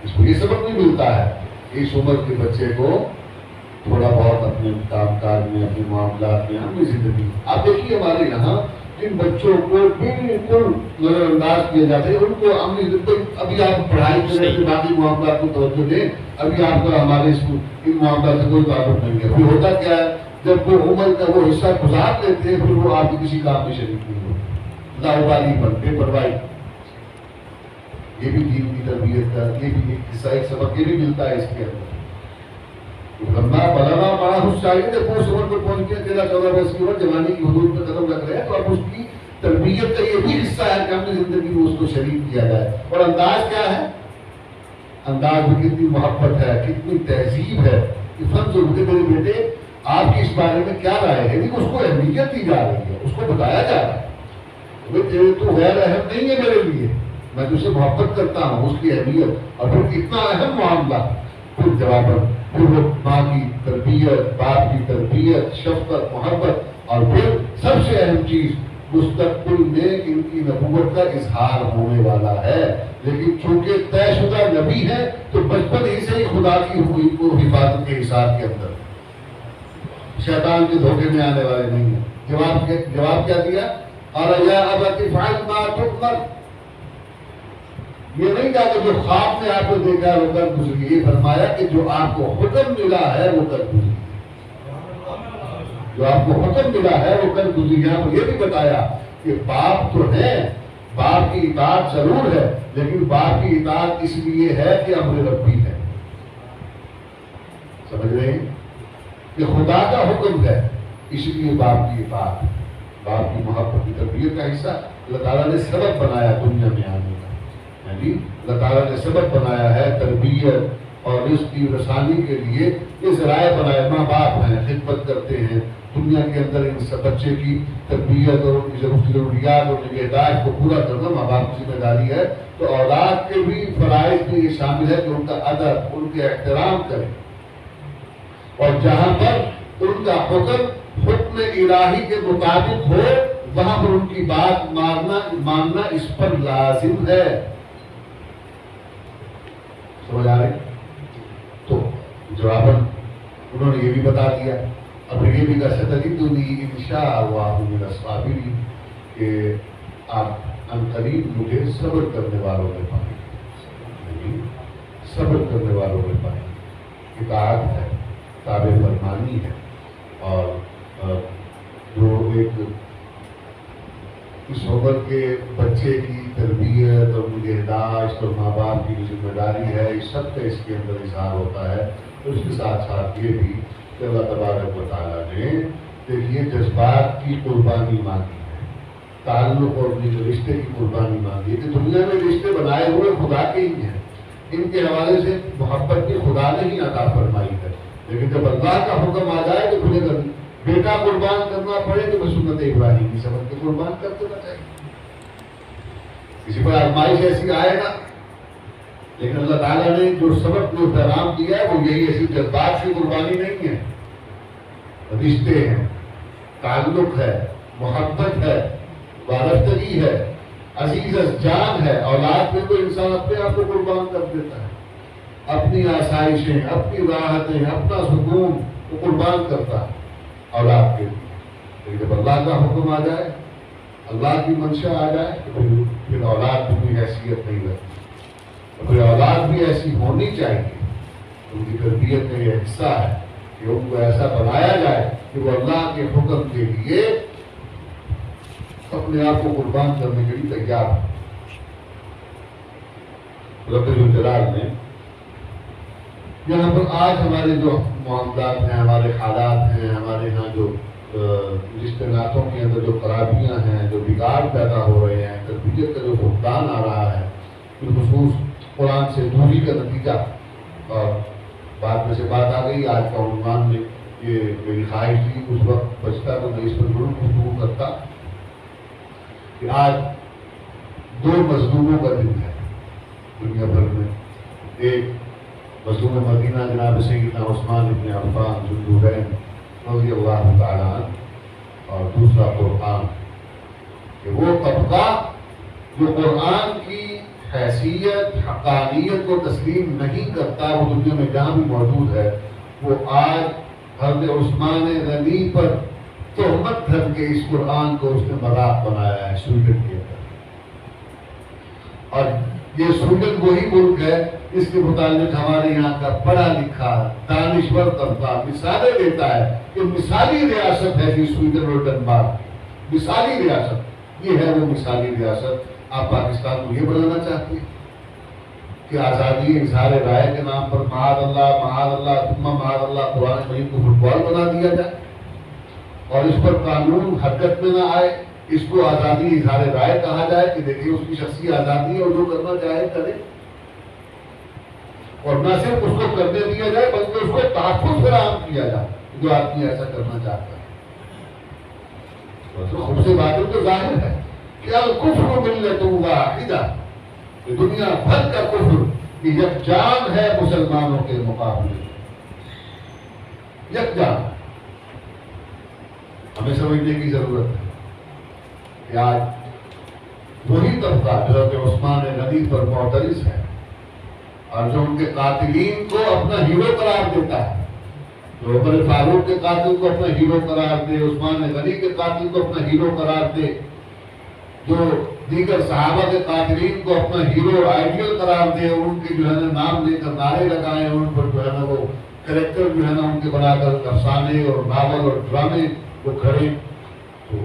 اس کو یہ سبق نہیں ملتا ہے اس عمر کے بچے کو تھوڑا بہت اپنے کام کاج میں، اپنے معاملات میں، اپنی زندگی. آپ دیکھیے ہمارے یہاں جن بچوں کو بالکل نظر انداز کیا جاتا ہے، ان کو ابھی آپ پڑھائی کرنے سے باقی معاملات کو توجہ دیں، ابھی آپ کا ہمارے ان معاملات سے کوئی تعلق نہیں ہے. پھر ہوتا کیا ہے، جب وہ عمر کا وہ حصہ گزار لیتے ہیں، پھر وہ آپ کی کسی کام میں شریک نہیں ہوتے، لاوبالی پر، بے پرواہی. یہ بھی دین کی تربیت کا یہ بھی ایک حصہ، ایک سبق یہ بھی ملتا ہے اس کے اندر. لمبا بڑا بڑا خوش چاہیے کہ پوس عمر کو پہنچ کے 13-14 برس کی عمر جوانی کی حدود میں قدم رکھ رہے ہیں، تو اب اس کی تربیت کا یہ بھی حصہ ہے کہ اپنی زندگی میں اس کو شریک کیا جائے. اور انداز کیا ہے؟ انداز میں کتنی محبت ہے، کتنی تہذیب ہے. فن ضرور کہ میرے بیٹے آپ کی اس بارے میں کیا رائے ہے، لیکن اس کو اہمیت دی جا رہی ہے، اس کو بتایا جا رہا ہے تیرے تو غیر اہم نہیں ہے میرے لیے، میں تجھ سے محبت کرتا ہوں، اس کی اہمیت. اور پھر اتنا اہم معاملہ، پھر جواب پھر وہ ماں کی تربیت، باپ کی تربیت، شفقت، محبت، اور پھر سب سے اہم چیز مستقبل میں ان کی نبوت کا اظہار ہونے والا ہے. لیکن چونکہ طے شدہ نبی ہے تو بچپن ہی سے ہی خدا کی حفاظت کے حساب کے اندر، شیطان کے دھوکے میں آنے والے نہیں ہیں. جواب کیا دیا؟ اور یا ابت افعل ما تؤمر. یہ نہیں کہا کہ جو خواب میں آپ کو دیکھا ہے وہ کر گزری، یہ فرمایا کہ جو آپ کو حکم ملا ہے وہ کر گزری، جو آپ کو حکم ملا ہے وہ کر گزری. یہاں پر یہ بھی بتایا کہ باپ تو ہے، باپ کی اطاعت ضرور ہے، لیکن باپ کی اطاعت اس لیے ہے کہ امر ربی ہے. سمجھ رہے ہیں کہ خدا کا حکم ہے، اس لیے باپ کی اطاعت، باپ کی محبت کی تربیت کا حصہ اللہ تعالیٰ نے سبب بنایا دنیا میں آنے کا. یعنی اللہ تعالیٰ نے سبب بنایا ہے تربیت اور رزق کی رسانی کے لیے. یہ ذرائع بنائے، ماں باپ ہیں، خدمت کرتے ہیں دنیا کے اندر. ان سب بچے کی تربیت اور ان کی ضروریات اور نگہداشت کو پورا کرنا ماں باپ کی ذمہ داری ہے. تو اولاد کے بھی فرائض میں یہ شامل ہے کہ ان کا ادب، ان کے احترام کریں، اور جہاں پر ان کا حکم الہی کے مطابق ہو وہاں پر ان کی بات ماننا اس پر لازم ہے. سمجھ آ رہے؟ تو جواباً انہوں نے یہ بھی بتا دیا. اب یہ بھی کہا ستجدنی انشاءاللہ من الصابرین، کہ آپ عنقریب مجھے صبر کرنے والوں میں پائیں گے، صبر کرنے والوں میں پائیں گے. اطاعت ہے، تابع فرمانی ہے، اور جو ایک اس عمر کے بچے کی تربیت اور نگہداشت اور ماں باپ کی ذمہ داری ہے، اس سب کا اس کے اندر اظہار ہوتا ہے. اور اس کے ساتھ ساتھ یہ بھی کہ اللہ تبارک و تعالیٰ نے دیکھیے جذبات کی قربانی مانگی ہے، تعلق اور رشتے کی قربانی مانگی ہے. کہ دنیا میں رشتے بنائے ہوئے خدا کے ہی ہیں، ان کے حوالے سے محبت کی خدا نے ہی عطا فرمائی ہے. لیکن جب اللہ کا حکم آ جائے تو پھر اگر بیٹا قربان کرنا پڑے تو میں سنت ابراہیم کی سمجھ کے قربان کر دینا چاہیے. کسی پر آزمائش ایسی آئے گا، لیکن اللہ تعالیٰ نے جو سبق جو پیغام دیا ہے وہ یہی ہے. صرف جذبات کی قربانی نہیں ہے، رشتے ہیں، تعلق ہے، محبت ہے، وابستگی ہے، عزیز جان ہے. اولاد میں تو انسان اپنے آپ کو قربان کر دیتا ہے، اپنی آسائشیں، اپنی راحتیں، اپنا سکون کو قربان کرتا ہے اولاد کے لیے. لیکن جب اللہ کا حکم آ جائے، اللہ کی منشا آ جائے تو پھر اولاد بھی کوئی حیثیت نہیں رہتی. پھر اولاد بھی ایسی ہونی چاہیے. ان کی تربیت میں یہ حصہ ہے کہ ان کو ایسا بنایا جائے کہ وہ اللہ کے حکم کے لیے اپنے آپ کو قربان کرنے کے لیے تیار ہو. رب الجلال نے یہاں پر آج ہمارے جو معاملات ہیں، ہمارے حالات ہیں، ہمارے یہاں جو رشتے ناتوں کے اندر جو خرابیاں ہیں، جو بگاڑ پیدا ہو رہے ہیں، تربیت کا جو فقدان آ رہا ہے، بالخصوص قرآن سے دوری کا نتیجہ. اور بعد میں سے بات آ گئی، آج کا عنوان میں یہ میری خواہش تھی اس وقت بچتا تو میں اس پر ضرور گفتگو کرتا کہ آج دو مظلوموں کا دن ہے دنیا بھر میں. ایک مظلوم مدینہ جناب سیدنا عثمان ابن عفان ذوالنورین رضی اللہ تعالیٰ عنہ، اور دوسرا قرآن، کہ وہ طبقہ جو قرآن کی حیثیت حقانیت کو تسلیم نہیں کرتا، وہ دنیا میں جہاں بھی موجود ہے، وہ آج حضرت عثمان غنی پر تہمت دھر کے اس قرآن کو اس نے مذاق بنایا ہے سویڈن کے اندر۔ اور یہ سویڈن وہی ملک ہے اس کے متعلق ہمارے یہاں کا پڑھا لکھا دانشور طبقہ مثالیں دیتا ہے کہ مثالی ریاست ہے یہ سویڈن اور ڈنمارک، مثالی ریاست، یہ ہے وہ مثالی ریاست۔ آپ پاکستان کو یہ بنانا چاہتے ہیں کہ آزادی اظہار رائے کے نام پر معاذ اللہ ثم معاذ اللہ قرآن مجید کو فٹ بال بنا دیا جائے اور اس پر قانون حرکت میں نہ آئے، اس کو آزادی اظہار رائے کہا جائے کہ دیکھیے اس کی شخصی آزادی ہے اور جو کرنا چاہے کرے، اور نہ صرف اس کو کرنے دیا جائے بلکہ اس کو تحفظ فراہم کیا جائے جو آدمی ایسا کرنا چاہتا ہے۔ خود سے باتیں تو ظاہر ہے کہ الکفر ملت واحدہ، کہ دنیا بھر کا کفر یکجان ہے مسلمانوں کے مقابلے میں، یکجان۔ ہمیں سمجھنے کی ضرورت ہے کہ آج وہی طبقہ جو حضرت عثمان غنی پر معترض ہے اور جو ان کے قاتلین کو اپنا ہیرو قرار دیتا ہے، جو عمر فاروق کے قاتل کو اپنا ہیرو قرار دے، عثمان غنی کے قاتل کو اپنا ہیرو قرار دے، جو دیگر صحابہ کے قاتلین کو اپنا ہیرو آئیڈیل قرار دے، ان کے جو ہے نا نام لے کر نعرے لگائیں، ان پر جو ہے نا وہ کریکٹر جو ہے نا ان کے بنا کر افسانے اور ناول اور ڈرامے وہ کھڑے، تو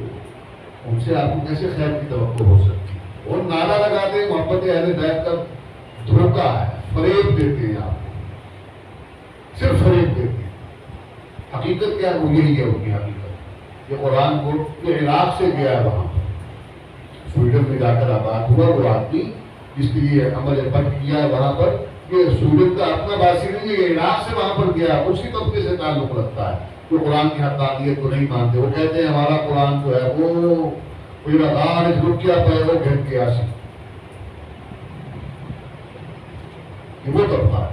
ان سے آپ کو کیسے خیر کی توقع ہو سکتی ہے؟ وہ نعرہ لگاتے ہیں محبت اہل بیت کا دھوکہ ہے، فریب دیتے ہیں آپ کو، صرف فریب دیتے ہیں۔ حقیقت کیا ہے؟ وہ یہی ہے ان کی حقیقت۔ یہ قرآن کو یہ عراق سے گیا ہے، وہاں سویڈن میں جا کر آباد ہوا، وہ آدمی جس کے لیے عمل بند کیا ہے وہاں پر، یہ سویڈن کا اپنا باسی نہیں ہے، یہ عراق سے وہاں پر گیا، اسی طبقے سے تعلق رکھتا ہے جو قرآن کی حقانیت کو نہیں مانتے۔ وہ کہتے ہیں ہمارا قرآن جو ہے وہ لگار رکیا پہ وہ گھر کے آسی، یہ وہ طبقہ ہے،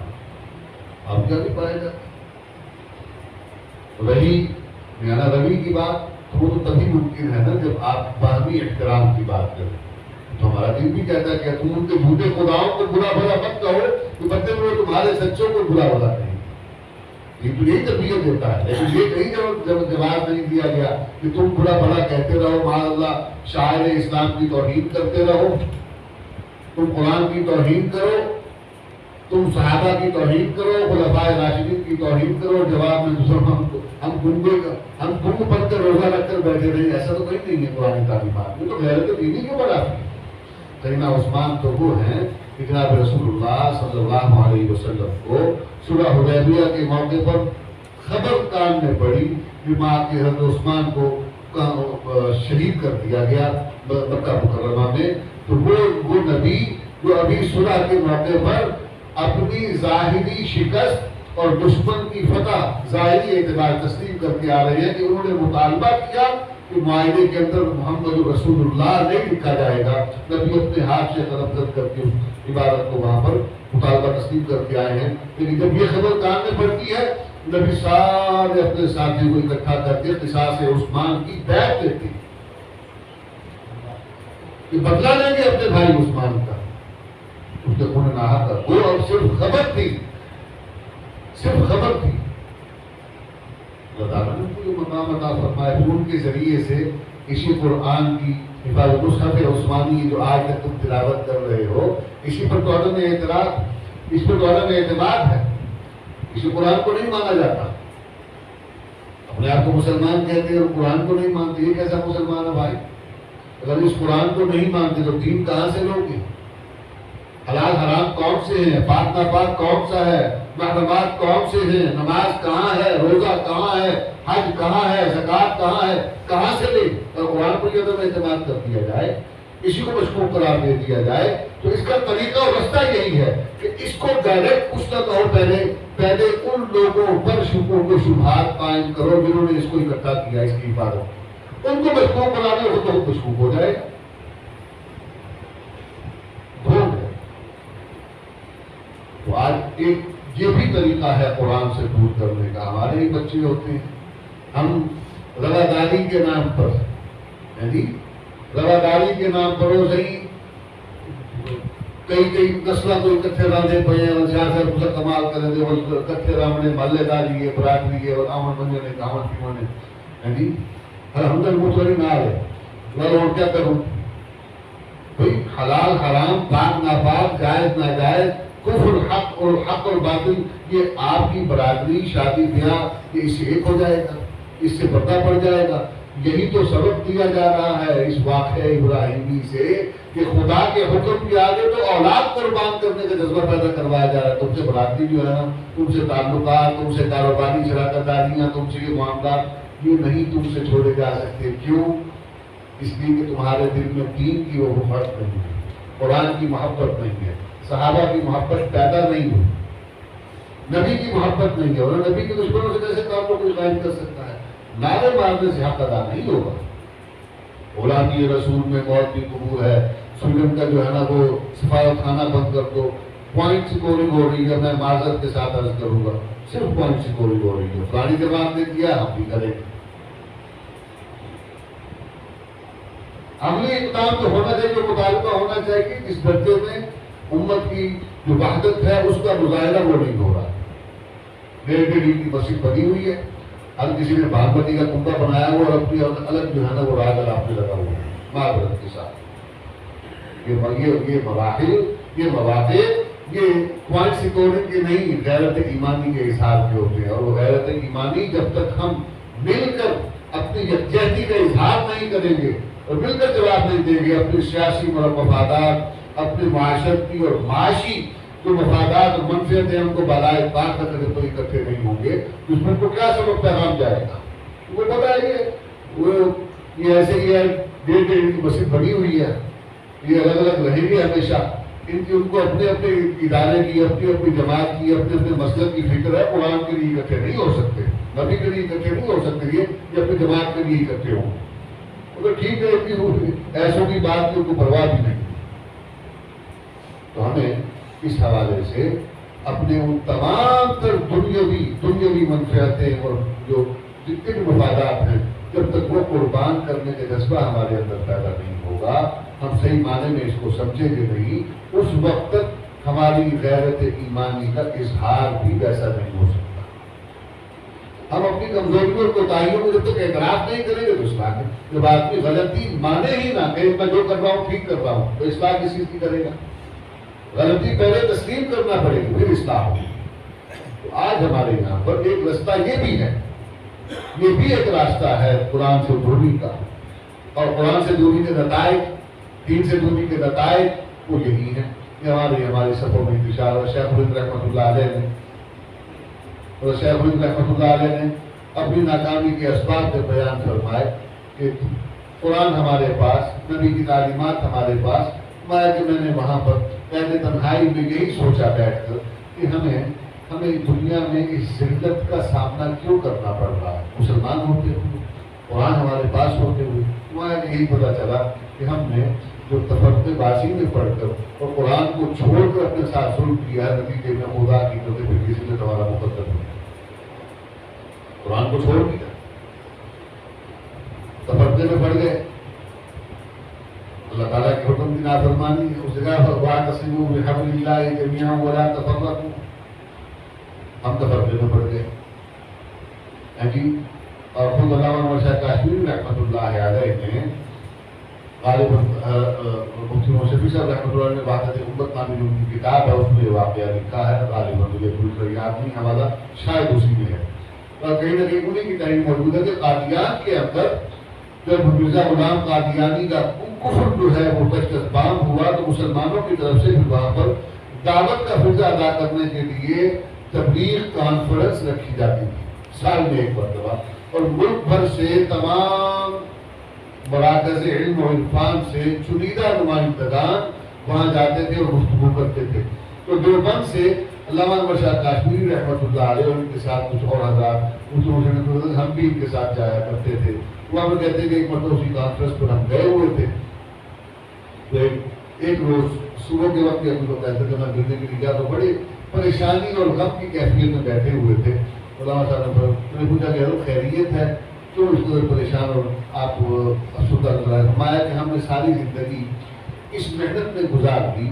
آپ کیا نہیں پائے جاتے۔ رہی میاں روی کی بات، تو وہ تو تبھی ممکن ہے نا جب آپ باہمی احترام کی بات کریں۔ تو ہمارا دین بھی کہتا ہے کہ تم ان کے جھوٹے خداؤں کو برا بھلا مت کہو کہ بدلے میں وہ تمہارے سچوں کو برا بھلا کہیں، یہ تو یہی تربیت دیتا ہے۔ لیکن یہ کہیں جواب نہیں دیا گیا کہ تم برا بھلا کہتے رہو، معاذ اللہ شاعر اسلام کی توہین کرتے رہو، تم قرآن کی توہین کرو، تم صحابہ کی توہین کرو، خلفائے راشدین کی توہین کرو، جواب میں مسلمان ہم گنگ بن کر روزہ رکھ کر بیٹھے رہے، ایسا تو کہیں نہیں ہے قرآن تعلیمات میں۔ تو غیرت دینی کیوں بڑھاتی ہے؟ سیدنا عثمان تو وہ ہیں کہ جناب رسول اللہ صلی اللہ علیہ وسلم کو صلح حدیبیہ کے موقع پر خبر کان میں پڑی کہ ماں کے حضرت عثمان کو شہید کر دیا گیا مکہ مکرمہ میں، تو وہ نبی جو ابھی صلح کے موقع پر اپنی ظاہری شکست اور دشمن کی فتح ظاہری اعتبار تسلیم کر کے آ رہے ہیں کہ انہوں نے مطالبہ کیا کہ معاہدے کے اندر محمد رسول اللہ نہیں لکھا جائے گا، نبی اپنے ہاتھ سے قلم کر کے اس عبادت کو وہاں پر مطالبہ تسلیم کر کے آئے ہیں۔ لیکن جب یہ خبر کان میں پڑتی ہے، نبی سارے اپنے ساتھیوں کو اکٹھا کر کے قصاص عثمان کی بیعت دیتے ہیں کہ بدلہ لیں گے اپنے بھائی عثمان کا، اس نے خون نہا کر، وہ اب صرف خبر تھی، صرف خبر تھی۔ اللہ تعالیٰ نے کو جو مقام عطا فرمائے ان کے ذریعے سے اسی قرآن کی حفاظت، مصحف عثمانی جو آج تک تم تلاوت کر رہے ہو، اسی پر تو عدم اعتراض، اس پر تو عدم اعتماد ہے، اسی قرآن کو نہیں مانا جاتا۔ اپنے آپ کو مسلمان کہتے ہیں اور قرآن کو نہیں مانتے، یہ کیسا مسلمان ہے بھائی؟ اگر اس قرآن کو نہیں مانتے تو دین کہاں سے لوگے؟ حلال حرام کون سے ہیں؟ پاک ناپاک کون سا ہے؟ محرمات کون سے ہیں؟ نماز کہاں ہے؟ روزہ کہاں ہے؟ حج کہاں ہے؟ زکوٰۃ کہاں ہے؟ کہاں سے لے؟ اور قرآن پر یہ عدم اعتماد کر دیا جائے، اسی کو مشکوک قرار دے دیا جائے، تو اس کا طریقہ اور رستہ یہی ہے کہ اس کو ڈائریکٹ کچھ نہ کہو، پہلے ان لوگوں پر شکوک و شبہات قائم کرو جنہوں نے اس کو اکٹھا کیا، اس کی حفاظت، ان کو مشکوک بنا دو، خود بخود مشکوک ہو جائے گا۔ تو آج ایک یہ بھی طریقہ ہے قرآن سے دور کرنے کا۔ ہمارے ہی بچے ہوتے ہیں، ہم رواداری کے نام پر، یعنی رواداری کے نام پر وہ صحیح کئی نسلوں کو اکٹھے راندے پے ہیں جہاں سے اس کمال کریں دے اور اکٹھے رامنے محلے داری ہے برادری ہے اور آمن بننے نے کامن پیمانے ہیں جی ہم تک مطلعی نہ آئے میں اور کیا کروں بھئی حلال حرام پاک ناپاک جائز ناجائز کفر حق اور باطل یہ آپ کی برادری شادی بیاہ یہ اس سے ایک ہو جائے گا اس سے پردہ پڑ جائے گا یہی تو سبق دیا جا رہا ہے اس واقعہ ابراہیمی سے کہ خدا کے حکم کے آگے تو اولاد قربان کرنے کا جذبہ پیدا کروایا جا رہا ہے تم سے برادری جو ہے نا تم سے تعلقات تم سے کاروباری شراکت داریاں تم سے یہ معاملات یہ نہیں تم سے چھوڑے جا سکتے کیوں اس لیے کہ تمہارے دل میں دین کی وہ محبت نہیں ہے قرآن کی محبت نہیں ہے صحابہ کی محبت پیدا نہیں ہوئی نبی کی محبت نہیں ہے اور نبی کے دشمنوں سے کیسے کام کو کوئی قائم کر سکتا ہے نعرے مارنے سے حق ادا نہیں ہوگا غلامی رسول میں موت بھی قبول ہے سویڈن کا جو ہے نا وہ سفارت خانہ بند کر دو پوائنٹ سکورنگ ہو رہی ہے میں معذرت کے ساتھ عرض کروں گا صرف پوائنٹ سکورنگ ہو رہی ہے پرانی جماعت نے کیا ہم بھی کریں گے عملی اقدام تو ہونا چاہیے مطالبہ ہونا چاہیے اس درجے میں امت کی جو وحدت ہے اس کا مظاہرہ وہ نہیں ہو رہا ڈیڑھ کی مسجد بنی ہوئی ہے ہر کسی نے بھاگوتی کا کنبہ بنایا ہوا اور اپنی الگ جو ہے نا وہ راج الاپنے لگا ہوا ہے معذرت کے ساتھ یہ مراحل یہ مواقع یہ پوائنٹ سکورنگ کے نہیں غیرت ایمانی کے اظہار کے ہوتے ہیں اور وہ غیرت ایمانی جب تک ہم مل کر اپنی یکجہتی کا اظہار نہیں کریں گے اور مل کر جواب نہیں دیں گے اپنی سیاسی مفادات اپنی معاشرتی اور معاشی جو مفادات اور منفیتیں ہم کو بالائے طاق رکھنے تو اکٹھے نہیں ہوں گے دشمن کو کیا سبق پیغام جائے گا وہ پتا ہے یہ ایسے ہی ہے ڈیڑھ کی مسجد بڑی ہوئی ہے یہ الگ الگ رہیں گے ہمیشہ ان کو اپنے اپنے ادارے کی اپنی جماعت کی اپنے مسلک کی فکر ہے قرآن کے لیے اکٹھے نہیں ہو سکتے نبی کے لیے اکٹھے نہیں ہو سکتے یہ اپنی جماعت کے لیے اکٹھے ہوں تو ٹھیک ہے ایسوں کی بات کی ان کو پرواہ بھی نہیں تو ہمیں اس حوالے سے اپنے ان تمام تر دنیاوی منفعتیں اور جو جتنے بھی مفادات ہیں جب تک وہ قربان کرنے کا جذبہ ہمارے اندر پیدا نہیں ہوگا ہم صحیح معنی میں اس کو سمجھیں گے نہیں اس وقت تک ہماری غیرت ایمانی کا اظہار بھی ویسا نہیں ہو سکتا ہم اپنی کمزوریوں اور کوتاہیوں کو جب تک اعتراف نہیں کریں گے تو اصلاح ہے جب آدمی غلطی مانے ہی نہ کہ میں جو کر رہا ہوں ٹھیک کر رہا ہوں تو اصلاح کس چیز کی کرے گا غلطی پہلے تسلیم کرنا پڑے گی پھر اصلاح ہوگی تو آج ہمارے یہاں پر ایک رستہ یہ بھی ہے یہ بھی ایک راستہ ہے قرآن سے دوری کا اور قرآن سے دوری کے نتائج دین سے دوری کے نتائج وہ یہی ہیں کہ ہمارے صفوں میں انتشار اور شیخ الہند رحمۃ اللہ علیہ نے اپنی ناکامی کے اسباب سے بیان فرمائے کہ قرآن ہمارے پاس نبی کی تعلیمات ہمارے پاس کہ میں نے وہاں پر پہلے تنہائی میں یہی سوچا بیٹھ کر کہ ہمیں دنیا میں اس ذلت کا سامنا کیوں کرنا پڑ رہا ہے مسلمان ہوتے ہوئے قرآن ہمارے پاس ہوتے ہوئے وہاں یہی پتہ چلا کہ ہم نے جو تفرقے بازی میں پڑھ کر اور قرآن کو چھوڑ کر اپنے ساتھ ظلم کیا ہے نتیجے میں خدا کی طرف پھر کسی نے ہمارا مقدر نہیں قرآن کو چھوڑ دیا تفرقے میں پڑ گئے اللہ تعالیٰ کے حکم کی نافرمانی اس جگہ پر واعتصموا بحبل اللہ جميعا ولا تفرقوا ہم تفرقے میں پڑ گئے جی اور خود علامہ انور شاہ کاشمیری رحمۃ اللہ علیہ نے غالباً مفتی محمد شفیع صاحب رحمۃ اللہ نے وحدت امت نامی جو ان کی کتاب ہے اس میں یہ واقعہ لکھا ہے غالباً مجھے پوری طرح یاد نہیں حوالہ شاید اسی میں ہے اور کہیں نہ کہیں انہیں کی تحریر موجود ہے کہ قادیان کے اندر جب مرزا غلام قادیانی کا کفر جو ہے وہ تشدد ہوا تو مسلمانوں کی طرف سے بھی وہاں پر دعوت کا فرض ادا کرنے کے لیے تبلیغ کانفرنس رکھی جاتی تھی سال میں ایک مرتبہ اور ملک بھر سے تمام مراکز علم و عرفان سے چنیدہ نمائندگان وہاں جاتے تھے اور گفتگو کرتے تھے تو دیوبند سے علامہ انور شاہ کاشمیری رحمۃ اللہ علیہ اور ان کے ساتھ کچھ اور حضرات ہم بھی ان کے ساتھ جایا کرتے تھے وہاں پر کہتے ہیں کہ ایک مرتبہ اسی کانفرنس پر ہم گئے ہوئے تھے تو ایک روز صبح کے وقت ہم کو کہتے تھے میں گرنے کے لیے گیا تو بڑی پریشانی اور غم کی کیفیت میں بیٹھے ہوئے تھے علامہ صاحب نے پوچھا کہ خیریت ہے کیوں اس کو پریشان اور آپ افسردہ نظر آئے فرمایا کہ ہم نے ساری زندگی اس محنت میں گزار دی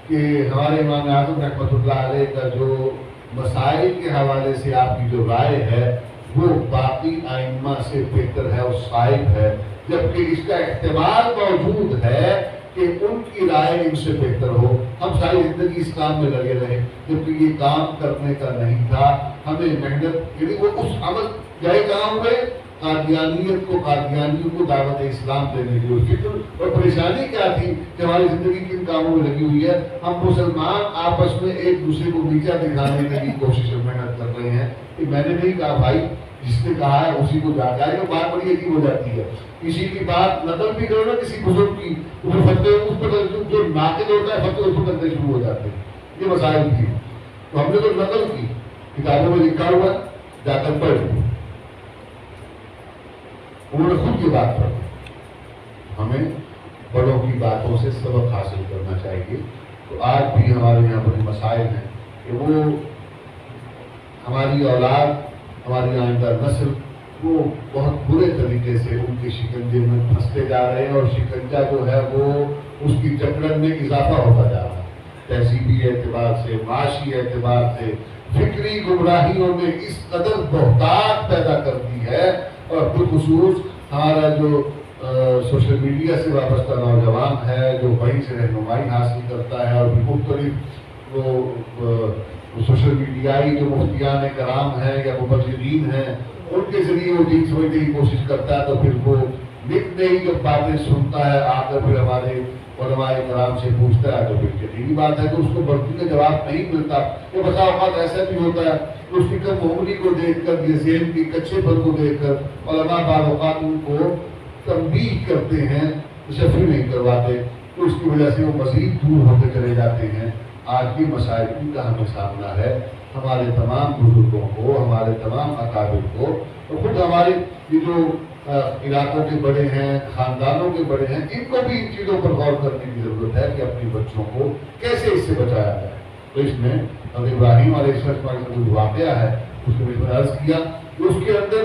کہ ہمارے امام اعظم رحمۃ اللہ علیہ کا جو مسائل کے حوالے سے آپ کی جو رائے ہے وہ باقی ائمہ سے بہتر ہے اور صائب ہے، جبکہ اس کا احتمال موجود ہے کہ ان کی رائے ان سے بہتر ہو۔ ہم ساری زندگی اس کام میں لگے رہے، جبکہ یہ کام کرنے کا نہیں تھا، ہمیں محنت، یعنی وہ اس عمل گئے کہاں ہوئے، قادیانیوں کو دعوت اسلام دینے کی فکر اور پریشانی کیا تھی کہ ہماری زندگی کن کاموں میں لگی ہوئی ہے، ہم مسلمان آپس میں ایک دوسرے کو نیچا دکھانے کی کوشش اور محنت کر رہے ہیں۔ کہ میں نے نہیں کہا بھائی، جس نے کہا ہے اسی کو جا جائے گا، بات بڑی عجیب ہو جاتی ہے۔ کسی کی بات نقل بھی کرو نا کسی بزرگ کی، فتوے اس پر جو ناقد ہوتا ہے فتوے اس پر کرنے شروع ہو جاتے ہیں، یہ مسائل تھی۔ تو ہم نے تو نقل کی، کتابوں میں لکھا ہوا جا کر پڑھ، انہوں نے خود یہ بات پڑھی۔ ہمیں بڑوں کی باتوں سے سبق حاصل کرنا چاہیے۔ تو آج بھی ہمارے یہاں بڑے مسائل ہیں کہ وہ ہماری اولاد، ہماری آئندہ نسل وہ بہت برے طریقے سے ان کے شکنجے میں پھنستے جا رہے ہیں، اور شکنجہ جو ہے وہ اس کی جکڑن میں اضافہ ہوتا جا رہا ہے، تہذیبی اعتبار سے، معاشی اعتبار سے، فکری گمراہیوں میں اس قدر بہتات پیدا کر دی ہے۔ اور بالخصوص ہمارا جو سوشل میڈیا سے وابستہ نوجوان ہے، جو وہیں سے رہنمائی حاصل کرتا ہے، اور مختلف وہ سوشل میڈیائی جو مفتیان کرام ہیں یا مبلغین ہیں، ان کے ذریعے وہ دین سمجھنے کی کوشش کرتا ہے، تو پھر وہ نت نئی جو باتیں سنتا ہے آ کر پھر ہمارے علماء کرام سے پوچھتا ہے، تو پھر یقینی بات ہے کہ اس کو بڑھتی کا جواب نہیں ملتا۔ یہ بسا اوقات ایسا بھی ہوتا ہے کہ اس کی کم عمری کو دیکھ کر، یہ ذہن کی کچے پن کو دیکھ کر علماء بعض اوقات ان کو تنبیہ کرتے ہیں، شفیع نہیں کرواتے، تو اس کی وجہ سے وہ مزید دور ہوتے چلے جاتے ہیں۔ آج کی مسائل کا ہمیں سامنا ہے، ہمارے تمام بزرگوں کو، ہمارے تمام اکابر کو، اور خود ہمارے یہ جو علاقوں کے بڑے ہیں، خاندانوں کے بڑے ہیں، ان کو بھی ان چیزوں پر غور کرنے کی ضرورت ہے کہ اپنے بچوں کو کیسے اس سے بچایا جائے۔ تو اس میں حضرت ابراہیم علیہ السلام کا جو واقعہ ہے اس کو میں عرض کیا کہ اس کے اندر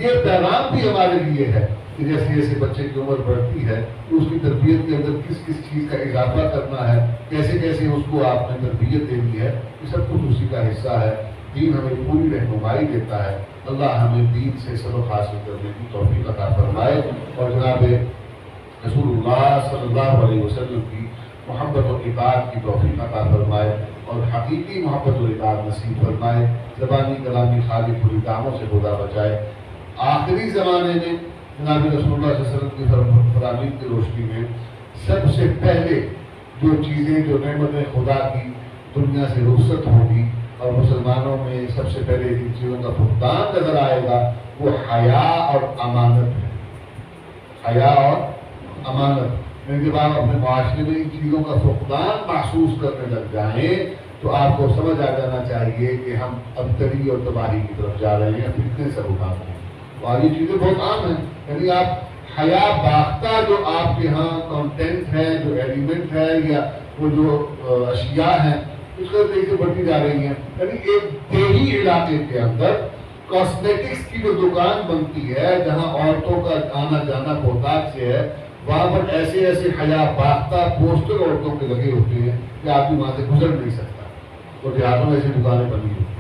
یہ پیغام بھی ہمارے لیے ہے کہ جیسے جیسے بچے کی عمر بڑھتی ہے تو اس کی تربیت کے اندر کس کس چیز کا اضافہ کرنا ہے، کیسے کیسے اس کو آپ نے تربیت دینی ہے، یہ سب کچھ اسی کا حصہ ہے۔ دین ہمیں پوری رہنمائی دیتا ہے۔ اللہ ہمیں دین سے سبق حاصل کرنے کی توفیق عطا فرمائے، اور جناب رسول اللہ صلی اللہ علیہ وسلم کی محبت و اطاعت کی توفیق عطا فرمائے، اور حقیقی محبت و اطاعت نصیب فرمائے، زبانی کلامی خالی پوری کاموں سے خدا بچائے۔ آخری زمانے میں جناب رسول اللہ صلی اللہ علیہ وسلم کی فرامین کی روشنی میں سب سے پہلے جو چیزیں، جو نعمتیں خدا کی دنیا سے رخصت ہوگی اور مسلمانوں میں سب سے پہلے ان چیزوں کا فقدان نظر آئے گا، وہ حیا اور امانت ہے۔ حیا اور امانت، جب آپ اپنے معاشرے میں ان چیزوں کا فقدان محسوس کرنے لگ جائیں تو آپ کو سمجھ آ جانا چاہیے کہ ہم ابتری اور تباہی کی طرف جا رہے ہیں، فتنے سے اٹھاتے ہیں۔ اور یہ چیزیں بہت عام ہیں، یعنی آپ حیا باختہ جو آپ کے ہاں کانٹینٹ ہے، جو ایلیمنٹ ہے، یا وہ جو اشیاء ہیں، اس کا دیکھتے بڑھتی جا رہی ہیں۔ یعنی ایک دیہی علاقے کے اندر کاسمیٹکس کی جو دکان بنتی ہے، جہاں عورتوں کا آنا جانا بہتات سے ہے، وہاں پر ایسے ایسے حیا باختہ پوسٹر عورتوں کے لگے ہوتے ہیں کہ آدمی وہاں سے گزر نہیں سکتا، اور دیہاتوں میں ایسی دکانیں بنی ہوتی ہیں۔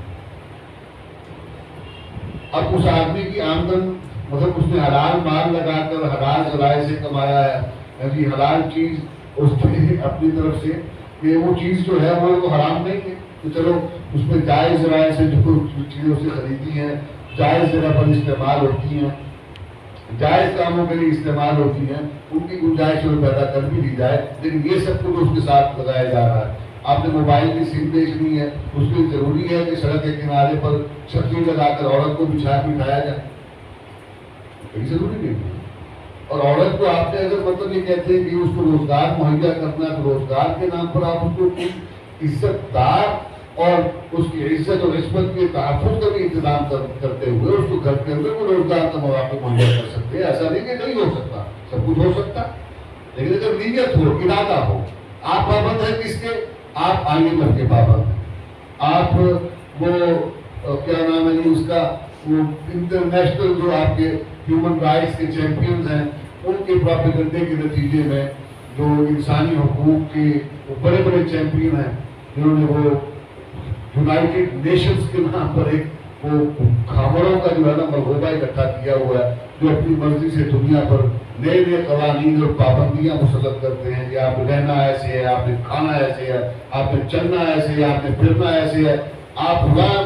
اب اس آدمی کی آمدن، مطلب اس نے حلال مال لگا کر حلال ذرائع سے کمایا ہے، یعنی حلال چیز اس نے اپنی طرف سے، کہ وہ چیز جو ہے وہ حرام نہیں ہے، تو چلو اس میں جائز ذرائع سے جو چیزیں اسے خریدی ہیں، جائز جگہ پر استعمال ہوتی ہیں، جائز کاموں کے لیے استعمال ہوتی ہیں، ان کی گنجائش پیدا کر بھی دی جائے، لیکن یہ سب کچھ اس کے ساتھ لگایا جا رہا ہے۔ آپ نے موبائل کی سم بیچنی ہے، اس کے لیے ضروری ہے کہ سڑک کے کنارے پر چھتری لگا کر عورت کو بٹھایا جائے، کوئی ضروری نہیں ہے۔ اور عورت کو آپ نے اگر مطلب یہ کہتے ہیں کہ اس کو روزگار مہیا کرنا ہے، تو روزگار کے نام پر آپ اس کو عزت دار اور اس کی عزت اور عصمت کے تحفظ کا بھی انتظام کرتے ہوئے اس کو گھر کے اندر وہ روزگار کا مواقع مہیا کر سکتے ہیں۔ ایسا نہیں کہ نہیں ہو سکتا، سب کچھ ہو سکتا، لیکن اگر نیت ہو، ارادہ ہو۔ آپ پابند ہیں کس کے؟ آپ IMF کے پابند ہیں، آپ وہ کیا نام ہے اس کا، وہ انٹرنیشنل جو آپ کے ہیومن رائٹس کے چیمپئنز ہیں، ان کے پروپیگنڈے کے نتیجے میں جو انسانی حقوق کے بڑے بڑے چیمپئن ہیں، جنہوں نے وہ یونائٹڈ نیشنز کے نام پر ایک وہ خامروں کا جو ہے نا ملغوبہ اکٹھا کیا ہوا ہے، جو اپنی مرضی سے دنیا پر نئے نئے قوانین اور پابندیاں مسلط کرتے ہیں کہ آپ نے رہنا ایسے ہے، آپ نے کھانا ایسے ہے، آپ نے چلنا ایسے ہے، آپ نے پھرنا ایسے ہے، آپ فلاں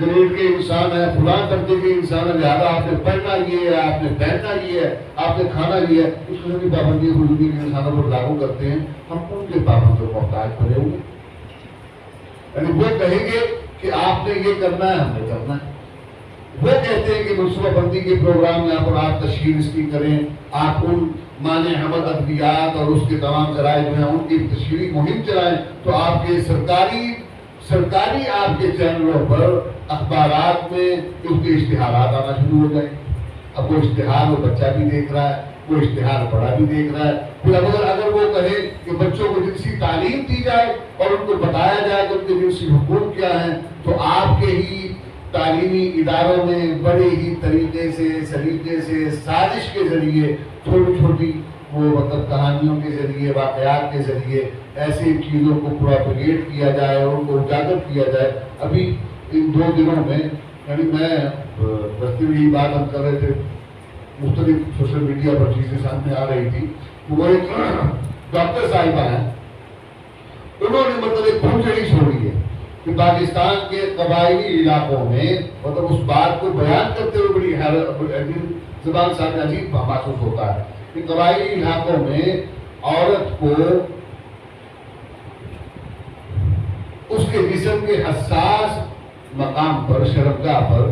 گریڈ کے انسان ہیں، فلاں درجے کے انسان ہیں، لہٰذا آپ نے پڑھنا یہ ہے، آپ نے پہننا یہ ہے، آپ نے کھانا یہ ہے۔ اس قسم کی پابندیاں کو دنیا کے انسانوں پر لاگو کرتے ہیں، ہم ان کے پابندوں کو محتاج بنے ہوئے، یعنی وہ کہیں گے کہ آپ نے یہ کرنا ہے، ہم نے کرنا ہے۔ وہ کہتے ہیں کہ منصوبہ بندی کے پروگرام یہاں پر آپ تشہیر اس کی کریں، آپ ان مانع حمل ادویات اور اس کے تمام ذرائع جو ہیں ان کی تشہیری مہم چلائیں، تو آپ کے سرکاری آپ کے چینلوں پر اخبارات میں اس کے اشتہارات آنا شروع ہو جائیں۔ اب وہ اشتہار وہ بچہ بھی دیکھ رہا ہے، وہ اشتہار بڑا بھی دیکھ رہا ہے۔ پھر اگر وہ کہے کہ بچوں کو جنسی تعلیم دی جائے اور ان کو بتایا جائے کہ ان کے جنسی حقوق کیا ہیں، تو آپ کے ہی تعلیمی اداروں میں بڑے ہی طریقے سے، سلیقے سے، سازش کے ذریعے، چھوٹی چھوٹی وہ مطلب کہانیوں کے ذریعے، واقعات کے ذریعے ایسی چیزوں کو پروپیگیٹ کیا جائے اور ان کو اجاگر کیا جائے۔ ابھی ان 2 دنوں میں یعنی میں رستے میں یہ بات ہم کر رہے تھے، مختلف سوشل میڈیا پر چیزیں سامنے آ رہی تھی، وہ ایک ڈاکٹر صاحبہ ہیں، انہوں نے مطلب ایک پھوٹڑی چھوڑی ہے کہ پاکستان کے قبائلی علاقوں میں مطلب اس بات کو بیان کرتے ہوئے بڑی زبان سامنے عجیب محسوس ہوتا ہے کہ قبائلی علاقوں میں عورت کو اس کے جسم کے حساس مقام پر، شرمگاہ پر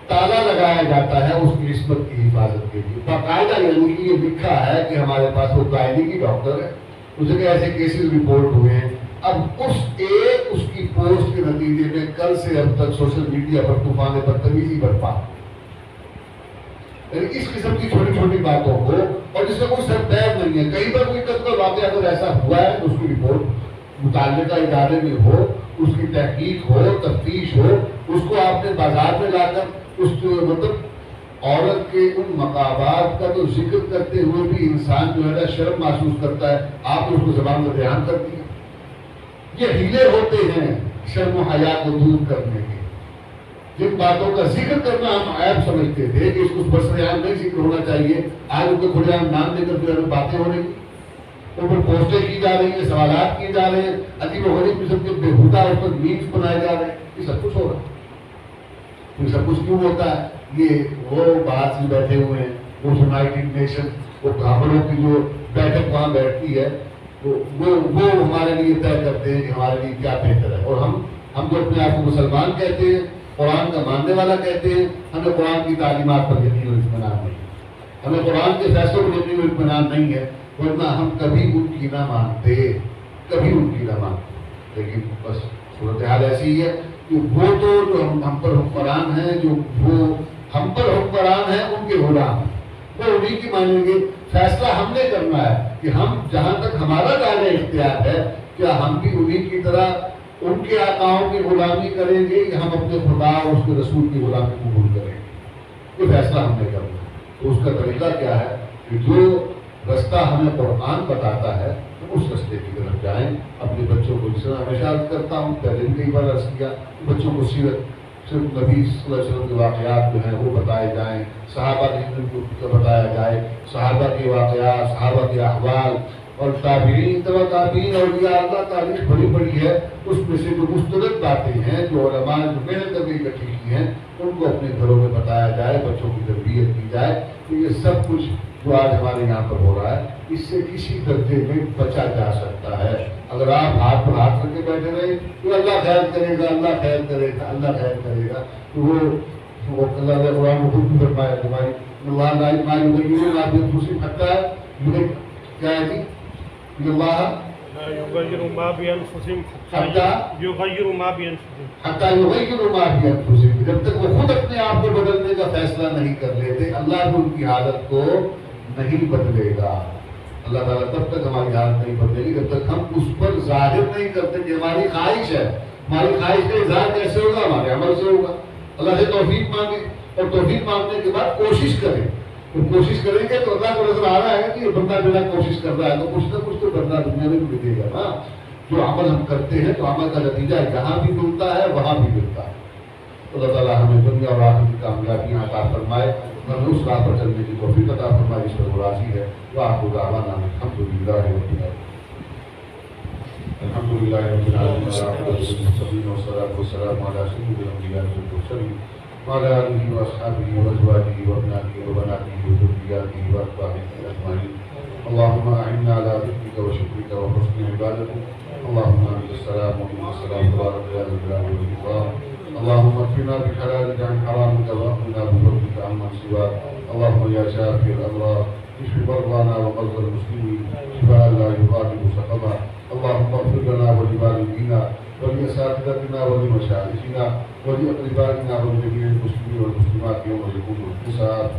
تالا لگایا جاتا ہے اس کی عصمت کی حفاظت کے لیے۔ باقاعدہ یعنی کہ یہ لکھا ہے کہ ہمارے پاس وہ قائدی کی ڈاکٹر ہے، اسے کہ ایسے کیسز رپورٹ ہوئے ہیں۔ اب اس کی پوسٹ کے نتیجے میں کل سے اب تک سوشل میڈیا پر طوفان بدتمیزی برپا، یعنی اس قسم کی چھوٹی چھوٹی باتوں کو، اور جس کا کوئی سر پیر نہیں ہے۔ کئی بار کوئی قتل واقعہ اگر ایسا ہوا ہے تو اس کی رپورٹ متعلقہ ادارے میں ہو، اس کی تحقیق ہو، تفتیش ہو، اس کو آپ نے بازار میں لا کر اس مطلب عورت کے ان مقامات کا تو ذکر کرتے ہوئے بھی انسان جو ہے نا شرم محسوس کرتا ہے، آپ نے اس کو زبان میں بیان کر دیا۔ یہ ہیلے ہوتے ہیں شرم و حیا کو دور کرنے کے۔ جن باتوں کا ذکر کرنا ہم عیب سمجھتے تھے کہ اس کو برسر عام نہیں ذکر ہونا چاہیے، آج ان کو کھلے عام نام دے کر جو ہے باتیں ہو رہی ہیں، ان پر پوسٹیں کی جا رہی ہیں، سوالات کیے جا رہے ہیں، عجیب و غریب قسم کے بےہودہ اس پر میمز بنائے جا رہے ہیں، یہ سب کچھ ہو رہا ہے۔ یہ سب کچھ کیوں ہوتا ہے؟ یہ وہ باہر سے بیٹھے ہوئے ہیں، وہ یونائٹڈ نیشن، وہ گھابڑوں کی جو بیٹھک وہاں بیٹھتی ہے، وہ ہمارے لیے طے کرتے ہیں کہ ہمارے لیے کیا بہتر ہے۔ اور ہم جو اپنے آپ کو مسلمان کہتے ہیں، قرآن کا ماننے والا کہتے ہیں، ہمیں قرآن کی تعلیمات پر یقین و اطمینان نہیں، ہمیں قرآن کے فیصلوں پر یقین و اطمینان نہیں ہے، ورنہ ہم کبھی ان کی نہ مانتے، کبھی ان کی نہ مانتے۔ لیکن بس صورتحال ایسی ہی ہے کہ وہ تو جو ہم پر حکمران ہیں، جو وہ ہم پر حکمران ہیں، ان کے غلام ہیں، وہ انہیں کی مانیں گے۔ فیصلہ ہم نے کرنا ہے کہ ہم جہاں تک ہمارا دائرہ اختیار ہے، کیا ہم بھی انہیں کی طرح ان کے آقاؤں کی غلامی کریں گے یا ہم اپنے خدا اور اس کے رسول کی غلامی قبول کریں گے؟ یہ فیصلہ ہم نے کرنا ہے۔ تو اس کا طریقہ کیا ہے کہ جو رستہ ہمیں قرآن بتاتا ہے اس رستے کی طرف جائیں۔ اپنے بچوں کو، جس طرح ہمیشہ عرض کرتا ہوں، پہلے بھی کئی بار عرض کیا، بچوں کو صرف نبی صلی اللہ علیہ وسلم کے واقعات جو ہیں وہ بتائے جائیں، صحابہ کی زندگی کو بتایا جائے، صحابہ کے واقعات، صحابہ کے احوال، اور تابعین، تبع تابعین، اولیاء اللہ تاریخ بڑی بڑی ہے، اس میں سے جو مستند باتیں ہیں، جو علماء نے جو محنت کر کے اکٹھی کی ہیں، ان کو اپنے گھروں میں بتایا جائے، بچوں کی تربیت کی جائے۔ تو یہ سب کچھ جو آج ہمارے یہاں پر ہو رہا ہے، اس سے کسی درجے میں بچا جا سکتا ہے۔ اگر آپ ہاتھ پر ہاتھ رکھ کے بیٹھے رہے تو اللہ خیر کرے گا، اللہ خیر کرے گا، اللہ خیر کرے گا، تو وہ اللہ نے قرآن میں خود بھی فرمایا کہ بھائی اللہ لا یغیر ما بانفسہم حتی کیا ہے جی؟ اللہ یغیر ما بانفسہم حتی یغیر ما بانفسہم، جب تک وہ خود اپنے آپ کو بدلنے کا فیصلہ نہیں کر لیتے، اللہ بھی ان کی حالت کو نہیں بدلے گا۔ اللہ تعالیٰ تب تک ہماری حالت نہیں بدلے گی جب تک ہم اس پر ظاہر نہیں کرتے کہ ہماری خواہش ہے۔ ہماری خواہش کا اظہار کیسے ہوگا؟ ہمارے عمل سے ہوگا۔ اللہ سے توفیق مانگیں، اور توفیق مانگنے کے بعد کوشش کریں تو کوشش کریں گے تو اللہ کو نظر آ رہا ہے کہ یہ بندہ بنا کوشش کر رہا ہے، تو کچھ نہ کچھ تو بندہ دنیا میں بھی ملے گا نا۔ جو عمل ہم کرتے ہیں تو عمل کا نتیجہ جہاں بھی ملتا ہے وہاں بھی ملتا ہے۔ اللہ تعالیٰ ہمیں دنیا اور آخرت کی کامیابیاں عطا فرمائے، ہمیں اس راہ پر چلنے کی توفیق عطا فرمائے، اس پر وہ راضی ہے۔ وآخر دعوانا الحمدللہ رب العالمین۔ الحمدللہ رب العالمین والصلاة والسلام علی سید الانبیاء والمرسلین وعلی آلہ واصحابہ وازواجہ وابنائہ وبناتہ وذریاتہ واتباعہ اجمعین۔ اللهم أعنا على ذكرك وشكرك وحسن عبادتك، اللهم أنت السلام ومنك السلام تبارك يا ذا الجلال والإكرام، اللهم اكفنا بحلالك عن حرامك واغننا بفضلك عمن سواك، اللهم يا شافي الأمراض اشف مرضانا ومرضى المسلمين شفاء لا يغادر سقما، اللهم اغفر لنا ولوالدينا ولأساتذتنا ولمشايخنا ولأقربائنا ولجميع المسلمين والمسلمات يوم يقوم الحساب۔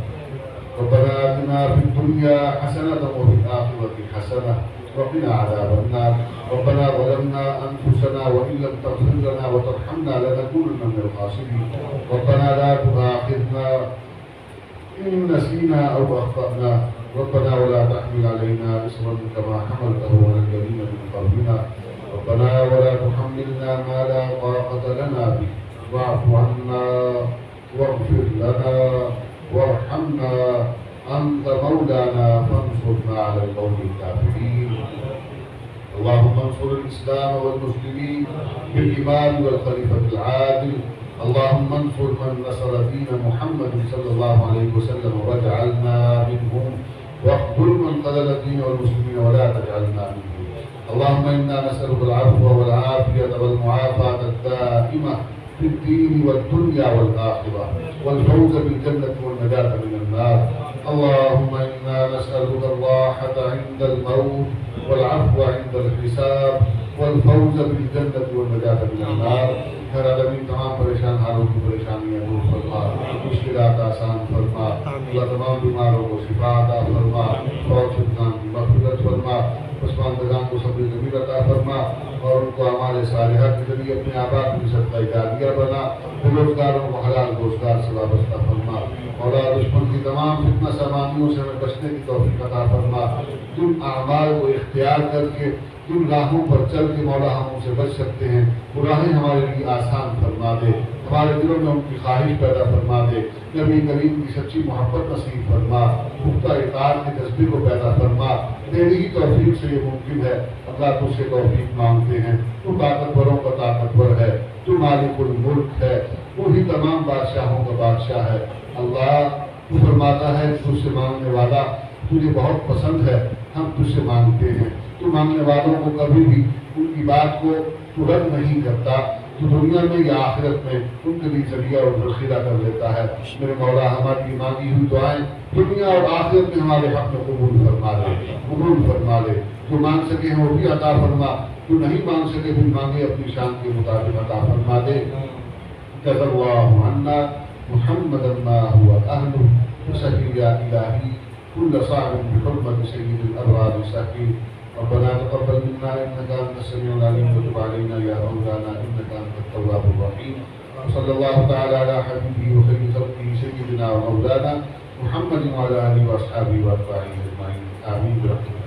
ربنا آتنا في الدنيا حسنة وفي الآخرة حسنة وقنا عذاب النار، ربنا ظلمنا أنفسنا وإن لم تغفر لنا وترحمنا لنكونن من الخاسرين، ربنا لا تؤاخذنا إن نسينا أو أخطأنا، ربنا ولا تحمل علينا إصرا كما حملته على الذين من قبلنا، ربنا ولا تحملنا ما لا طاقة لنا به، واعف عنا واغفر لنا وارحمنا أنت مولانا فانصرنا على القوم الكافرين، اللهم انصر الإسلام والمسلمين بالإمام والخليفة العادل، اللهم انصر من نصر دين محمد صلى الله عليه وسلم واجعلنا منهم، واخذل من خذل الدين والمسلمين ولا تجعلنا منهم، اللهم إنا نسألك العفو والعافية والمعافاة الدائمة في الدين والدنيا والآخرة والفوز بالجنة والنجاة من النار، اللهم إنا نسألك الراحة عند الموت والعفو عند الحساب والفوز بالجنة والنجاة من النار۔ ہر عالمی تمام پریشان حالوں کی پریشانیاں دور فرما، مشکلات آسان فرما، اللہ تمام بیماروں کو شفا عطا فرما، فوت شدگان کی مغفرت فرما، پسماندگان کو صبر جمیل عطا فرما، اور ان کو اعمال صالحہ کے ذریعے اپنے آباد کی صدقہ جاریہ بنا، روزگاروں کو حلال روزگار سے وابستہ فرما، مولا دشمن کی تمام فتنہ سامانیوں سے ہمیں بچنے کی توفیق عطا فرما، جن اعمال کو اختیار کر کے جن راہوں پر چل کے مولا ہم ان سے بچ سکتے ہیں، وہ راہیں ہمارے لیے آسان فرما دے، ہمارے دلوں میں ان کی خواہش پیدا فرما دے، نبی کریم کی سچی محبت نصیب فرما، پختہ اطاعت کے جذبے کو پیدا فرما، تیری ہی توفیق سے یہ ممکن ہے، اللہ تجھ سے توفیق مانگتے ہیں، تو طاقتوروں کا طاقتور ہے، تو مالک الملک ہے، وہی تمام بادشاہوں کا بادشاہ ہے، اللہ تو فرماتا ہے تجھ سے مانگنے والا تجھے بہت پسند ہے، ہم تجھ سے مانگتے ہیں، تو مانگنے والوں کو کبھی بھی ان کی بات کو تو رد نہیں کرتا، تو دنیا میں یا آخرت میں ان کے لیے ذریعہ اور ذخیرہ کر لیتا ہے۔ میرے مولا ہماری مانگی ہوئی دعائیں دنیا اور آخرت میں ہمارے حق میں قبول فرما لے، قبول فرما لے، جو مانگ سکے ہیں وہ بھی عطا فرما، جو نہیں مانگ سکے بھی مانگے اپنی شان کے مطابق عطا فرما دے۔ جزا اللہ عنا محمد ما هو أهله وسهل يا إلهي كل صعب بحرمة سيد الأبرار سهل، ربنا تقبل منا إنك أنت السميع العليم وتب علينا يا مولانا إنك أنت التواب الرحيم، وصلى الله تعالى على حبيبه وخير خلقه سيدنا ومولانا محمد وعلى آله وأصحابه وأتباعه أجمعين، آمين برحمتك۔